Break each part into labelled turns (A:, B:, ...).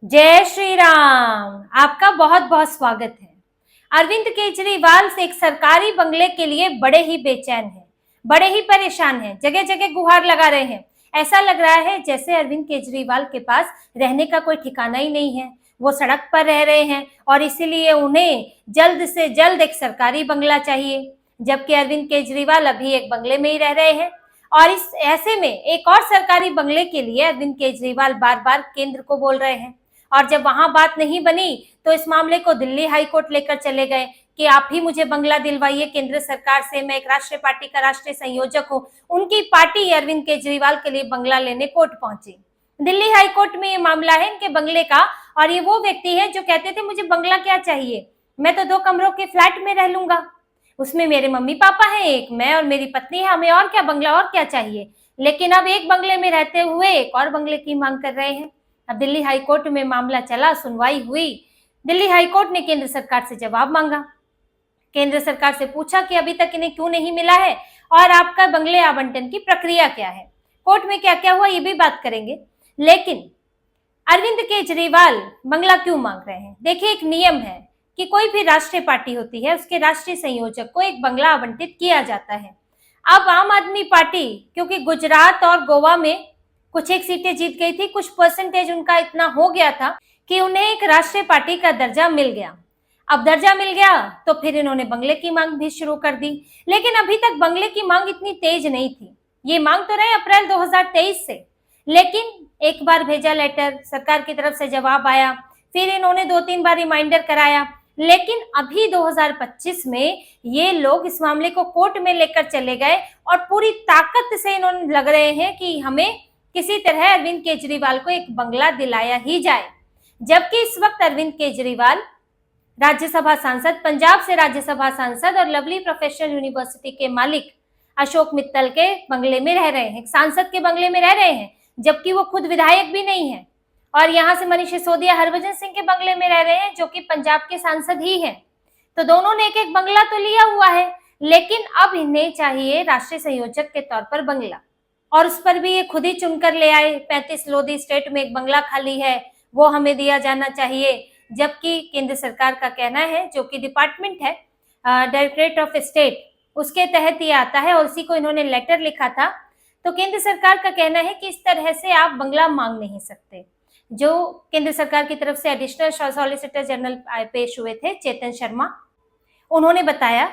A: जय श्री राम। आपका बहुत बहुत स्वागत है। अरविंद केजरीवाल से एक सरकारी बंगले के लिए बड़े ही बेचैन हैं, बड़े ही परेशान हैं, जगह जगह गुहार लगा रहे हैं। ऐसा लग रहा है जैसे अरविंद केजरीवाल के पास रहने का कोई ठिकाना ही नहीं है। वो सड़क पर रह रहे हैं और इसीलिए उन्हें जल्द से जल्द एक सरकारी बंगला चाहिए, जबकि अरविंद केजरीवाल अभी एक बंगले में ही रह रहे हैं। और इस ऐसे में एक और सरकारी बंगले के लिए अरविंद केजरीवाल बार बार केंद्र को बोल रहे हैं, और जब वहां बात नहीं बनी तो इस मामले को दिल्ली हाई कोर्ट लेकर चले गए कि आप ही मुझे बंगला दिलवाइए केंद्र सरकार से। मैं एक राष्ट्रीय पार्टी का राष्ट्रीय संयोजक हूँ। उनकी पार्टी अरविंद केजरीवाल के लिए बंगला लेने कोर्ट पहुंची। दिल्ली हाई कोर्ट में ये मामला है इनके बंगले का, और ये वो व्यक्ति है जो कहते थे मुझे बंगला क्या चाहिए, मैं तो 2 कमरों के फ्लैट में रह लूंगा, उसमें मेरे मम्मी पापा हैं, एक मैं और मेरी पत्नी है, हमें और क्या बंगला और क्या चाहिए। लेकिन अब एक बंगले में रहते हुए एक और बंगले की मांग कर रहे हैं। अब दिल्ली हाई कोर्ट में मामला चला, सुनवाई हुई। दिल्ली हाई कोर्ट ने केंद्र सरकार से जवाब मांगा। केंद्र सरकार से पूछा कि अभी तक इन्हें क्यों नहीं मिला है और आपका बंगले आवंटन की प्रक्रिया क्या है। कोर्ट में क्या क्या हुआ ये भी बात करेंगे। लेकिन अरविंद केजरीवाल बंगला क्यों मांग रहे हैं? देखिए, एक नियम है कि कोई भी राष्ट्रीय पार्टी होती है उसके राष्ट्रीय संयोजक को एक बंगला आवंटित किया जाता है। अब आम आदमी पार्टी क्योंकि गुजरात और गोवा में कुछ एक सीटें जीत गई थी, कुछ परसेंटेज उनका इतना हो गया था कि उन्हें एक राष्ट्रीय पार्टी का दर्जा मिल गया। अब दर्जा मिल गया तो फिर इन्होंने बंगले की मांग भी शुरू कर दी। लेकिन अभी तक बंगले की मांग इतनी तेज नहीं थी। ये मांग तो रहे अप्रैल 2023 से, लेकिन एक बार भेजा लेटर, सरकार की तरफ से जवाब आया, फिर इन्होंने 2-3 बार रिमाइंडर कराया, लेकिन अभी 2025 में ये लोग इस मामले को कोर्ट में लेकर चले गए और पूरी ताकत से इन्होंने लग रहे हैं कि हमें किसी तरह अरविंद केजरीवाल को एक बंगला दिलाया ही जाए। जबकि इस वक्त अरविंद केजरीवाल राज्यसभा सांसद, पंजाब से राज्यसभा सांसद और लवली प्रोफेशनल यूनिवर्सिटी के मालिक अशोक मित्तल के बंगले में रह रहे हैं, सांसद के बंगले में रह रहे हैं, जबकि वो खुद विधायक भी नहीं है। और यहाँ से मनीष सिसोदिया हरभजन सिंह के बंगले में रह रहे हैं जो कि पंजाब के सांसद ही हैं। तो दोनों ने एक एक बंगला तो लिया हुआ है, लेकिन अब इन्हें चाहिए राष्ट्रीय संयोजक के तौर पर बंगला, और उस पर भी ये खुद ही चुनकर ले आए। 35 लोधी स्टेट में एक बंगला खाली है, वो हमें दिया जाना चाहिए। जबकि केंद्र सरकार का कहना है, जो कि डिपार्टमेंट है डायरेक्टरेट ऑफ स्टेट, उसके तहत ये आता है और उसी को इन्होंने लेटर लिखा था। तो केंद्र सरकार का कहना है कि इस तरह से आप बंगला मांग नहीं सकते। जो केंद्र सरकार की तरफ से एडिशनल सॉलिसिटर जनरल पेश हुए थे, चेतन शर्मा, उन्होंने बताया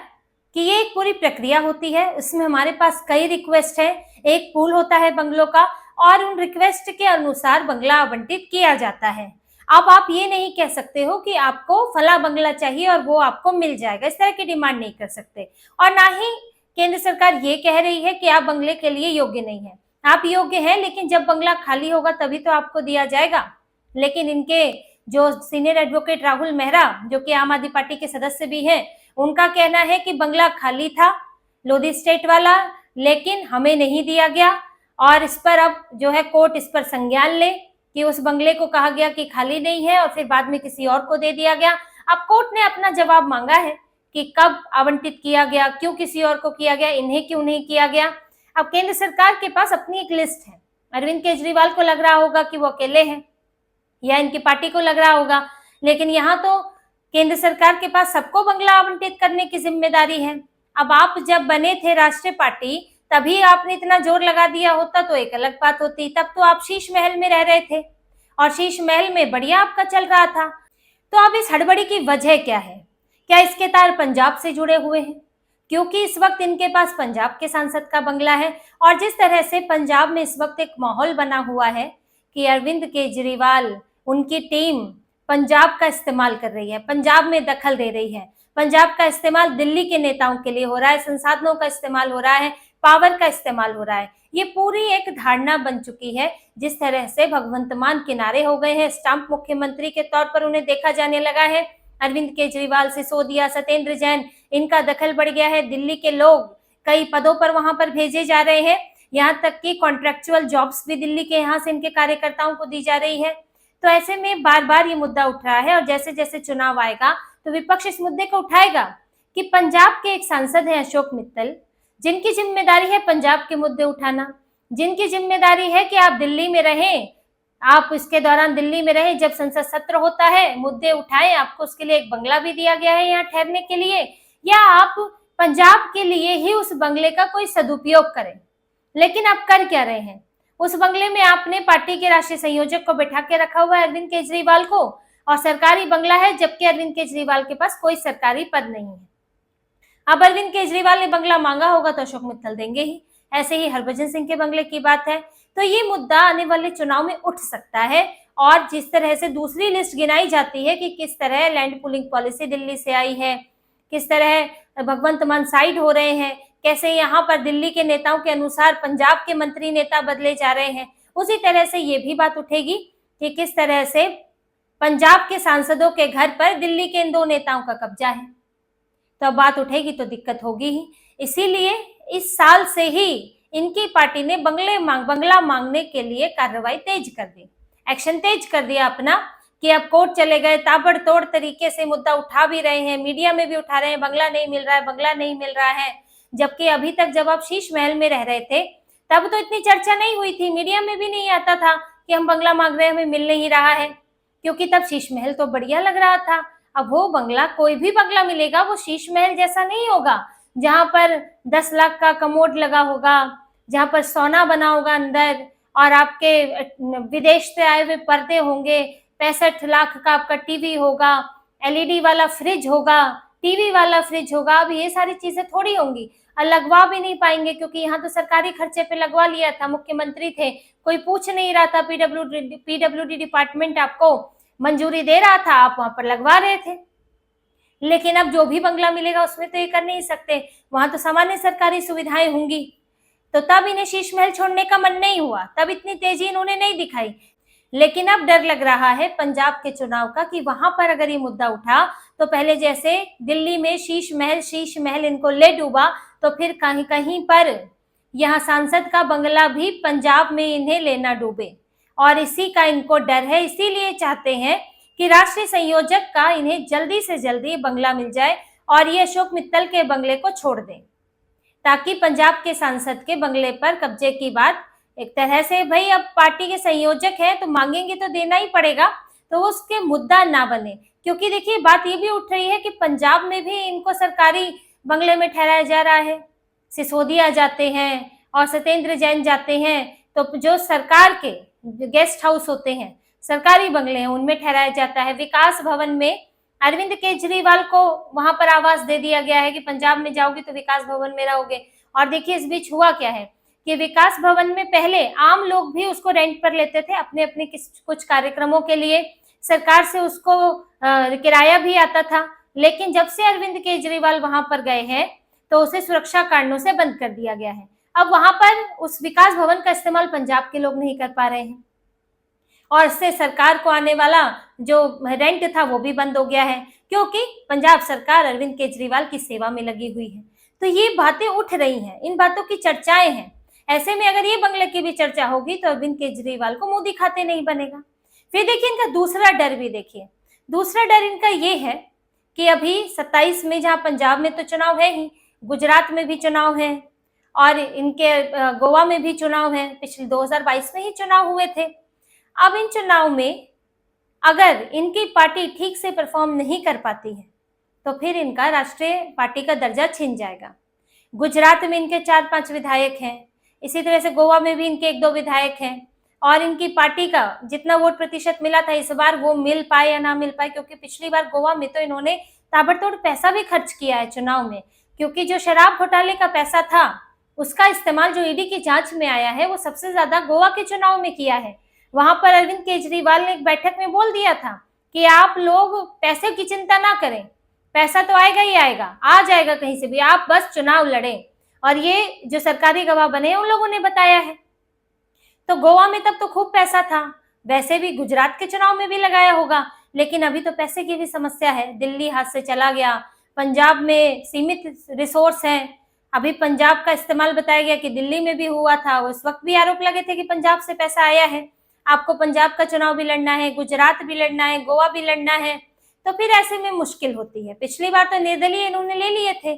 A: कि ये एक पूरी प्रक्रिया होती है, उसमें हमारे पास कई रिक्वेस्ट है, एक पूल होता है बंगलों का और उन रिक्वेस्ट के अनुसार बंगला आवंटित किया जाता है। अब आप ये नहीं कह सकते हो कि आपको फला बंगला चाहिए और वो आपको मिल जाएगा, इस तरह की डिमांड नहीं कर सकते। और ना ही केंद्र सरकार ये कह रही है कि आप बंगले के लिए योग्य नहीं है। आप योग्य हैं, लेकिन जब बंगला खाली होगा तभी तो आपको दिया जाएगा। लेकिन इनके जो सीनियर एडवोकेट राहुल मेहरा, जो कि आम आदमी पार्टी के सदस्य भी हैं, उनका कहना है कि बंगला खाली था लोधी स्टेट वाला, लेकिन हमें नहीं दिया गया, और इस पर अब जो है कोर्ट इस पर संज्ञान ले कि उस बंगले को कहा गया कि खाली नहीं है और फिर बाद में किसी और को दे दिया गया। अब कोर्ट ने अपना जवाब मांगा है कि कब आवंटित किया गया, क्यों किसी और को किया गया, इन्हें क्यों नहीं किया गया। अब केंद्र सरकार के पास अपनी एक लिस्ट है। अरविंद केजरीवाल को लग रहा होगा कि वो अकेले हैं, या इनकी पार्टी को लग रहा होगा, लेकिन यहाँ तो केंद्र सरकार के पास सबको बंगला आवंटित करने की जिम्मेदारी है। अब आप जब बने थे राष्ट्रीय पार्टी, तभी आपने इतना जोर लगा दिया होता तो एक अलग बात होती। तब तो आप शीश महल में रह रहे थे और शीश महल में बढ़िया आपका चल रहा था। तो अब इस हड़बड़ी की वजह क्या है? क्या इसके तार पंजाब से जुड़े हुए हैं? क्योंकि इस वक्त इनके पास पंजाब के सांसद का बंगला है, और जिस तरह से पंजाब में इस वक्त एक माहौल बना हुआ है कि अरविंद केजरीवाल, उनकी टीम पंजाब का इस्तेमाल कर रही है, पंजाब में दखल दे रही है, पंजाब का इस्तेमाल दिल्ली के नेताओं के लिए हो रहा है, संसाधनों का इस्तेमाल हो रहा है, पावर का इस्तेमाल हो रहा है। ये पूरी एक धारणा बन चुकी है। जिस तरह से भगवंत मान किनारे हो गए हैं, स्टाम्प मुख्यमंत्री के तौर पर उन्हें देखा जाने लगा है। अरविंद केजरीवाल, सिसोदिया, सत्येंद्र जैन, इनका दखल बढ़ गया है। दिल्ली के लोग कई पदों पर वहां पर भेजे जा रहे हैं, यहाँ तक कि कॉन्ट्रेक्चुअल जॉब्स भी दिल्ली के यहाँ से इनके कार्यकर्ताओं को दी जा रही है। तो ऐसे में बार बार ये मुद्दा उठ रहा है, और जैसे जैसे चुनाव आएगा तो विपक्ष इस मुद्दे को उठाएगा कि पंजाब के एक सांसद है अशोक मित्तल, जिनकी जिम्मेदारी है पंजाब के मुद्दे उठाना, जिनकी जिम्मेदारी है कि आप दिल्ली में रहें, आप इसके दौरान दिल्ली में रहें, जब संसद सत्र होता है मुद्दे उठाएं, आपको उसके लिए एक बंगला भी दिया गया है यहाँ ठहरने के लिए, या आप पंजाब के लिए ही उस बंगले का कोई सदुपयोग करें। लेकिन आप कर क्या रहे हैं? उस बंगले में आपने पार्टी के राष्ट्रीय संयोजक को बैठा के रखा हुआ है, अरविंद केजरीवाल को, और सरकारी बंगला है, जबकि अरविंद केजरीवाल के पास कोई सरकारी पद नहीं है। अब अरविंद केजरीवाल ने बंगला मांगा होगा तो अशोक मित्तल देंगे ही। ऐसे ही हरभजन सिंह के बंगले की बात है। तो ये मुद्दा आने वाले चुनाव में उठ सकता है। और जिस तरह से दूसरी लिस्ट गिनाई जाती है कि किस तरह लैंड पूलिंग पॉलिसी दिल्ली से आई है, किस तरह भगवंत मान साइड हो रहे हैं, कैसे यहाँ पर दिल्ली के नेताओं के अनुसार पंजाब के मंत्री नेता बदले जा रहे हैं, उसी तरह से ये भी बात उठेगी कि किस तरह से पंजाब के सांसदों के घर पर दिल्ली के इन दो नेताओं का कब्जा है। तो बात उठेगी तो दिक्कत होगी ही। इसीलिए इस साल से ही इनकी पार्टी ने बंगला मांगने के लिए कार्रवाई तेज कर दी, एक्शन तेज कर दिया अपना, कि अब कोर्ट चले गए, ताबड़तोड़ तरीके से मुद्दा उठा भी रहे हैं, मीडिया में भी उठा रहे हैं, बंगला नहीं मिल रहा है, बंगला नहीं मिल रहा है। जबकि अभी तक जब आप शीश महल में रह रहे थे तब तो इतनी चर्चा नहीं हुई थी, मीडिया में भी नहीं आता था कि हम बंगला मांग रहे हैं, हमें मिल नहीं रहा है, क्योंकि तब शीश महल तो बढ़िया लग रहा था। अब वो बंगला, कोई भी बंगला मिलेगा वो शीश महल जैसा नहीं होगा, जहां पर 10 लाख का कमोड लगा होगा, जहां पर सोना बना होगा अंदर, और आपके विदेश से आए हुए पर्दे होंगे, 65 लाख का आपका टीवी होगा, एलईडी वाला फ्रिज होगा, टीवी वाला फ्रिज होगा। अब ये सारी चीजें थोड़ी होंगी, और लगवा भी नहीं पाएंगे, क्योंकि यहाँ तो सरकारी खर्चे पे लगवा लिया था, मुख्यमंत्री थे, कोई पूछ नहीं रहा था, पीडब्ल्यूडी डिपार्टमेंट आपको मंजूरी दे रहा था, आप वहां पर लगवा रहे थे। लेकिन अब जो भी बंगला मिलेगा उसमें तो ये कर नहीं सकते, वहां तो सामान्य सरकारी सुविधाएं होंगी। तो तब इन्हें शीश महल छोड़ने का मन नहीं हुआ, तब इतनी तेजी इन्होंने नहीं दिखाई। लेकिन अब डर लग रहा है पंजाब के चुनाव का, कि वहां पर अगर ये मुद्दा उठा तो पहले जैसे दिल्ली में शीश महल इनको ले डूबा, तो फिर कहीं कहीं पर यहाँ सांसद का बंगला भी पंजाब में इन्हें लेना डूबे। और इसी का इनको डर है, इसीलिए चाहते हैं कि राष्ट्रीय संयोजक का इन्हें जल्दी से जल्दी बंगला मिल जाए और ये अशोक मित्तल के बंगले को छोड़ दें, ताकि पंजाब के सांसद के बंगले पर कब्जे की बात एक तरह से, भाई अब पार्टी के संयोजक हैं तो मांगेंगे तो देना ही पड़ेगा, तो उसके मुद्दा ना बने। क्योंकि देखिए बात ये भी उठ रही है कि पंजाब में भी इनको सरकारी बंगले में ठहराया जा रहा है, सिसोदिया जाते हैं और सत्येंद्र जैन जाते हैं, तो जो सरकार के गेस्ट हाउस होते हैं, सरकारी बंगले हैं, उनमें ठहराया जाता है। विकास भवन में अरविंद केजरीवाल को वहां पर आवास दे दिया गया है कि पंजाब में जाओगे तो विकास भवन में रहोगे। और देखिए इस बीच हुआ क्या है कि विकास भवन में पहले आम लोग भी उसको रेंट पर लेते थे अपने अपने कुछ कार्यक्रमों के लिए, सरकार से उसको किराया भी आता था। लेकिन जब से अरविंद केजरीवाल वहां पर गए हैं तो उसे सुरक्षा कारणों से बंद कर दिया गया है। अब वहां पर उस विकास भवन का इस्तेमाल पंजाब के लोग नहीं कर पा रहे हैं, और इससे सरकार को आने वाला जो रेंट था वो भी बंद हो गया है, क्योंकि पंजाब सरकार अरविंद केजरीवाल की सेवा में लगी हुई है। तो ये बातें उठ रही हैं, इन बातों की चर्चाएं हैं। ऐसे में अगर ये बंगले की भी चर्चा होगी तो अरविंद केजरीवाल को मुंह दिखाते नहीं बनेगा। फिर देखिए इनका दूसरा डर भी देखिए, दूसरा डर इनका ये है कि अभी 27 में जहाँ पंजाब में तो चुनाव है ही, गुजरात में भी चुनाव है, और इनके गोवा में भी चुनाव है, पिछले 2022 में ही चुनाव हुए थे। अब इन चुनाव में अगर इनकी पार्टी ठीक से परफॉर्म नहीं कर पाती है तो फिर इनका राष्ट्रीय पार्टी का दर्जा छिन जाएगा। गुजरात में इनके 4-5 विधायक हैं, इसी तरह से गोवा में भी इनके 1-2 विधायक हैं, और इनकी पार्टी का जितना वोट प्रतिशत मिला था इस बार वो मिल पाए या ना मिल पाए, क्योंकि पिछली बार गोवा में तो इन्होंने ताबड़तोड़ पैसा भी खर्च किया है चुनाव में, क्योंकि जो शराब घोटाले का पैसा था उसका इस्तेमाल जो ईडी की जांच में आया है वो सबसे ज्यादा गोवा के चुनाव में किया है। वहां पर अरविंद केजरीवाल ने एक बैठक में बोल दिया था कि आप लोग पैसे की चिंता ना करें, पैसा तो आएगा ही आएगा, आ जाएगा कहीं से भी, आप बस चुनाव लड़ें। और ये जो सरकारी गवाह बने उन लोगों ने बताया है। तो गोवा में तब तो खूब पैसा था, वैसे भी गुजरात के चुनाव में भी लगाया होगा, लेकिन अभी तो पैसे की भी समस्या है, दिल्ली हाथ से चला गया, पंजाब में सीमित रिसोर्स हैं। अभी पंजाब का इस्तेमाल बताया गया कि दिल्ली में भी हुआ था, उस वक्त भी आरोप लगे थे कि पंजाब से पैसा आया है। आपको पंजाब का चुनाव भी लड़ना है, गुजरात भी लड़ना है, गोवा भी लड़ना है, तो फिर ऐसे में मुश्किल होती है। पिछली बार तो निर्दलीय इन्होंने ले लिए थे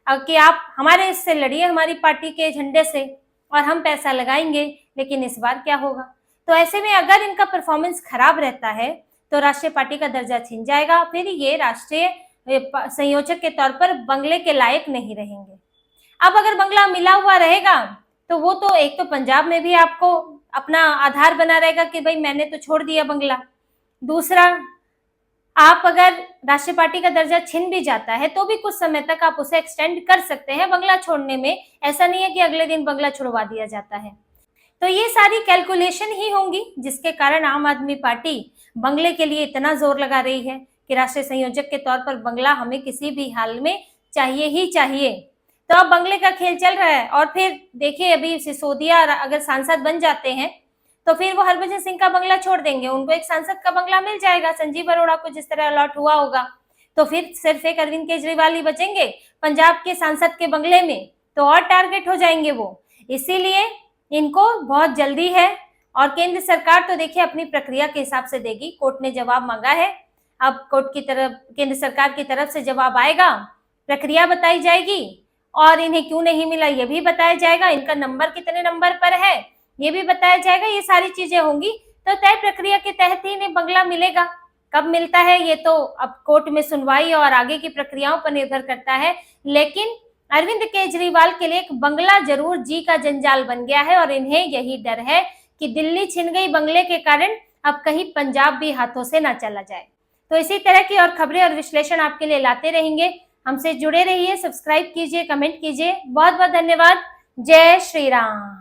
A: कि आप हमारे इससे लड़िए, हमारी पार्टी के झंडे से, और हम पैसा लगाएंगे। लेकिन इस बार क्या होगा? तो ऐसे में अगर इनका परफॉर्मेंस खराब रहता है तो राष्ट्रीय पार्टी का दर्जा छिन जाएगा, फिर ये राष्ट्रीय संयोजक के तौर पर बंगले के लायक नहीं रहेंगे। अब अगर बंगला मिला हुआ रहेगा तो वो तो एक तो पंजाब में भी आपको अपना आधार बना रहेगा कि भाई मैंने तो छोड़ दिया बंगला। दूसरा, आप अगर राष्ट्रीय पार्टी का दर्जा छिन भी जाता है तो भी कुछ समय तक आप उसे एक्सटेंड कर सकते हैं बंगला छोड़ने में। ऐसा नहीं है कि अगले दिन बंगला छुड़वा दिया जाता है। तो ये सारी कैलकुलेशन ही होंगी जिसके कारण आम आदमी पार्टी बंगले के लिए इतना जोर लगा रही है कि राष्ट्रीय संयोजक के तौर पर बंगला हमें किसी भी हाल में चाहिए ही चाहिए। तो अब बंगले का खेल चल रहा है। और फिर देखिए, अभी सिसोदिया अगर सांसद बन जाते हैं तो फिर वो हरभजन सिंह का बंगला छोड़ देंगे, उनको एक सांसद का बंगला मिल जाएगा, संजीव अरोड़ा को जिस तरह अलॉट हुआ होगा। तो फिर सिर्फ एक अरविंद केजरीवाल ही बचेंगे पंजाब के सांसद के बंगले में, तो और टारगेट हो जाएंगे वो। इसीलिए इनको बहुत जल्दी है। और केंद्र सरकार तो देखिए अपनी प्रक्रिया के हिसाब से देगी। कोर्ट ने जवाब मांगा है, अब कोर्ट की तरफ, केंद्र सरकार की तरफ से जवाब आएगा, प्रक्रिया बताई जाएगी और इन्हें क्यों नहीं मिला ये भी बताया जाएगा, इनका नंबर कितने नंबर पर है ये भी बताया जाएगा। ये सारी चीजें होंगी तो तय प्रक्रिया के तहत ही इन्हें बंगला मिलेगा। कब मिलता है ये तो अब कोर्ट में सुनवाई और आगे की प्रक्रियाओं पर निर्भर करता है। लेकिन अरविंद केजरीवाल के लिए एक बंगला जरूर जी का जंजाल बन गया है और इन्हें यही डर है कि दिल्ली छिन गई बंगले के कारण अब कहीं पंजाब भी हाथों से ना चला जाए। तो इसी तरह की और खबरें और विश्लेषण आपके लिए लाते रहेंगे। हमसे जुड़े रहिए, सब्सक्राइब कीजिए, कमेंट कीजिए। बहुत बहुत धन्यवाद। जय श्री राम।